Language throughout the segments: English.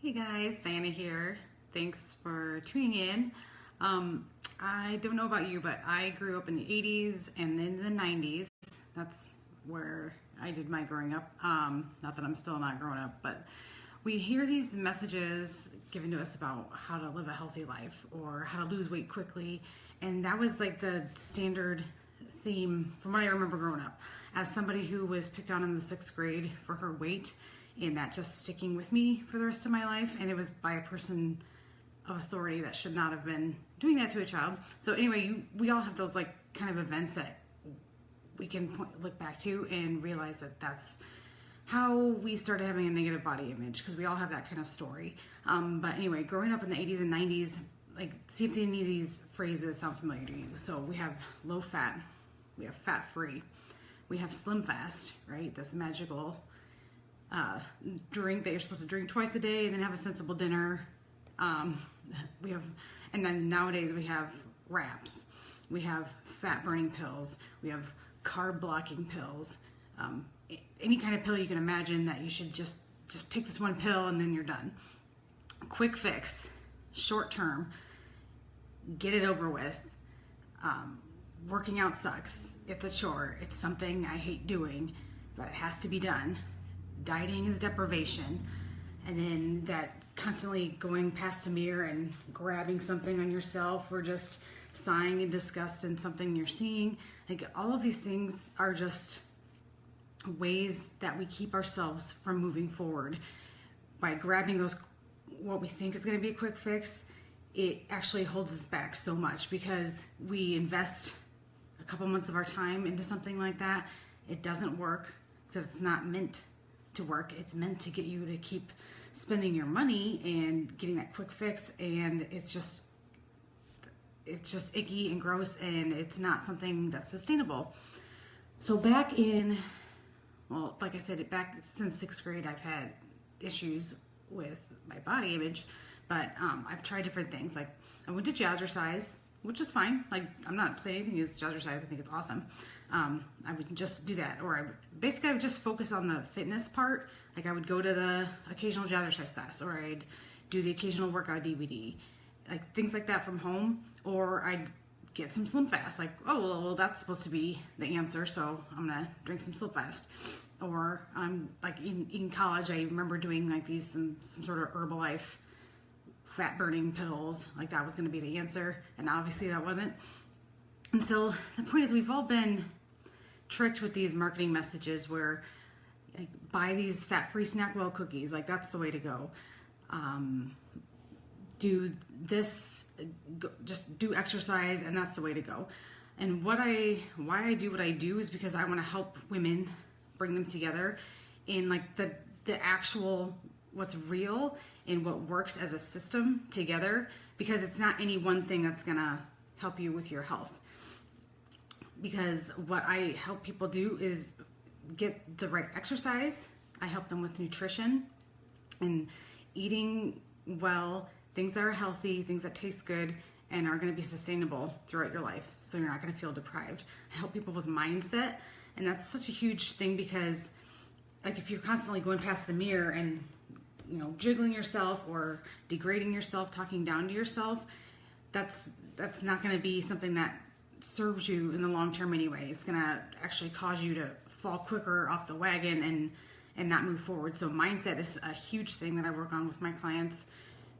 Hey guys, Diana here. Thanks for tuning in. I don't know about you, but I grew up in the 80s and then the 90s. That's where I did my growing up. Not that I'm still not growing up, but we hear these messages given to us about how to live a healthy life or how to lose weight quickly. And that was like the standard theme from what I remember growing up. As somebody who was picked on in the 6th grade for her weight, and that just sticking with me for the rest of my life, and it was by a person of authority that should not have been doing that to a child. So anyway, we all have those like kind of events that we can look back to and realize that that's how we started having a negative body image, because we all have that kind of story. But anyway, growing up in the 80s and 90s, like, see if any of these phrases sound familiar to you. So we have low fat, we have fat free, we have slim fast, right? This magical drink that you're supposed to drink twice a day and then have a sensible dinner. We have, and then nowadays we have wraps, we have fat burning pills, we have carb blocking pills, any kind of pill you can imagine that you should just take this one pill and then you're done. Quick fix, short term, get it over with. Working out sucks, it's a chore, it's something I hate doing, but it has to be done. Dieting is deprivation. And then that constantly going past a mirror and grabbing something on yourself, or just sighing in disgust in something you're seeing. Like, all of these things are just ways that we keep ourselves from moving forward. By grabbing those, what we think is going to be a quick fix, it actually holds us back so much, because we invest a couple months of our time into something like that. It doesn't work because it's not meant to work. It's meant to get you to keep spending your money and getting that quick fix, and it's just icky and gross, and it's not something that's sustainable. So back in, well, like I said, back since 6th grade, I've had issues with my body image, but I've tried different things. Like, I went to jazzercise, which is fine. Like, I'm not saying anything against jazzercise. I think it's awesome. I would just do that, or I would just focus on the fitness part. Like, I would go to the occasional jazzercise class, or I'd do the occasional workout DVD, like things like that from home, or I'd get some Slim Fast. Like, oh, well, that's supposed to be the answer, so I'm gonna drink some Slim Fast. Or like in college, I remember doing like these some sort of Herbalife fat burning pills. Like, that was gonna be the answer, and obviously that wasn't. And so the point is, we've all been tricked with these marketing messages where, like, buy these fat-free SnackWell cookies, like, that's the way to go. Do this, just do exercise, and that's the way to go. And why I do what I do is because I want to help women, bring them together in like the actual, what's real and what works as a system together, because it's not any one thing that's gonna help you with your health. Because what I help people do is get the right exercise. I help them with nutrition and eating well, things that are healthy, things that taste good, and are going to be sustainable throughout your life, so you're not going to feel deprived. I help people with mindset, and that's such a huge thing, because, like, if you're constantly going past the mirror and, you know, jiggling yourself or degrading yourself, talking down to yourself, that's not going to be something that serves you in the long term anyway. It's going to actually cause you to fall quicker off the wagon and not move forward. So mindset is a huge thing that I work on with my clients.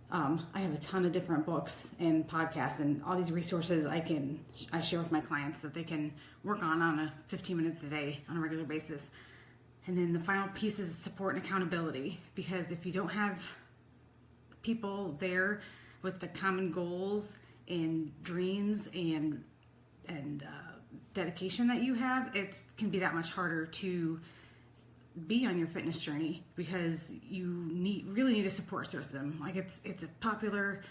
I have a ton of different books and podcasts and all these resources I share with my clients that they can work on a 15 minutes a day on a regular basis. And then the final piece is support and accountability, because if you don't have people there with the common goals and dreams and dedication that you have, it can be that much harder to be on your fitness journey, because you really need a support system. Like, it's a popular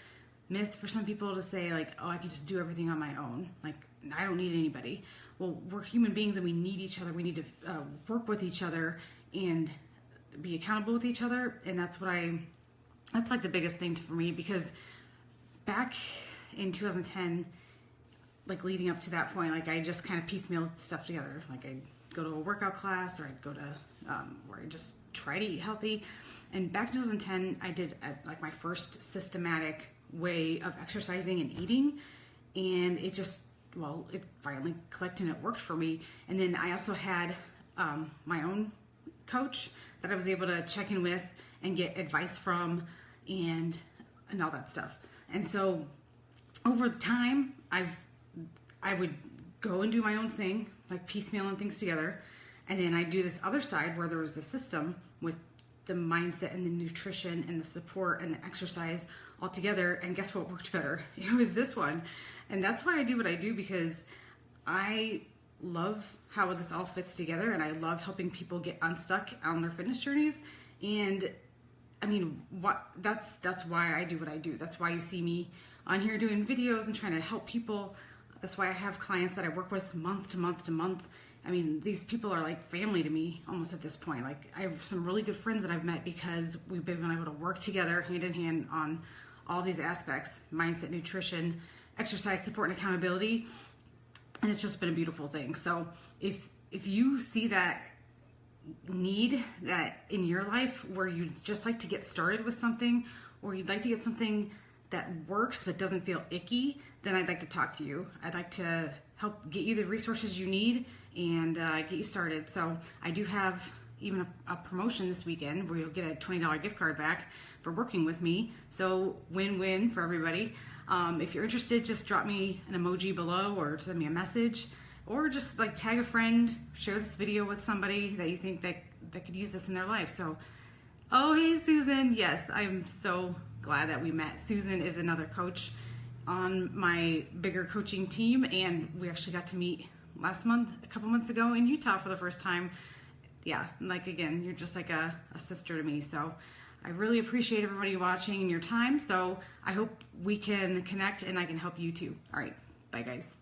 myth for some people to say, like, oh, I can just do everything on my own. Like, I don't need anybody. Well, we're human beings and we need each other. We need to work with each other and be accountable with each other. And that's like the biggest thing for me, because back in 2010, like, leading up to that point, like, I just kind of piecemealed stuff together. Like, I go to a workout class, or I'd go to where I just try to eat healthy. And back in 2010, I did like my first systematic way of exercising and eating, and it just, well, it finally clicked and it worked for me. And then I also had my own coach that I was able to check in with and get advice from, and all that stuff. And so over time, I would go and do my own thing, like piecemealing things together, and then I do this other side where there was a system with the mindset and the nutrition and the support and the exercise all together. And guess what worked better? It was this one. And that's why I do what I do, because I love how this all fits together, and I love helping people get unstuck on their fitness journeys. And I mean, that's why I do what I do. That's why you see me on here doing videos and trying to help people. That's why I have clients that I work with month to month to month. I mean, these people are like family to me almost at this point. Like, I have some really good friends that I've met because we've been able to work together hand in hand on all these aspects: mindset, nutrition, exercise, support, and accountability. And it's just been a beautiful thing. So if you see that need that in your life, where you'd just like to get started with something, or you'd like to get something that works but doesn't feel icky, then I'd like to talk to you. I'd like to help get you the resources you need and get you started. So I do have even a promotion this weekend where you'll get a $20 gift card back for working with me. So win-win for everybody. If you're interested, just drop me an emoji below or send me a message, or just like tag a friend, share this video with somebody that you think that could use this in their life. So, oh, hey, Susan. Yes, I'm so glad that we met. Susan is another coach on my bigger coaching team, and we actually got to meet last month, a couple months ago in Utah for the first time. Yeah, like, again, you're just like a sister to me. So I really appreciate everybody watching and your time. So I hope we can connect and I can help you too. All right, bye guys.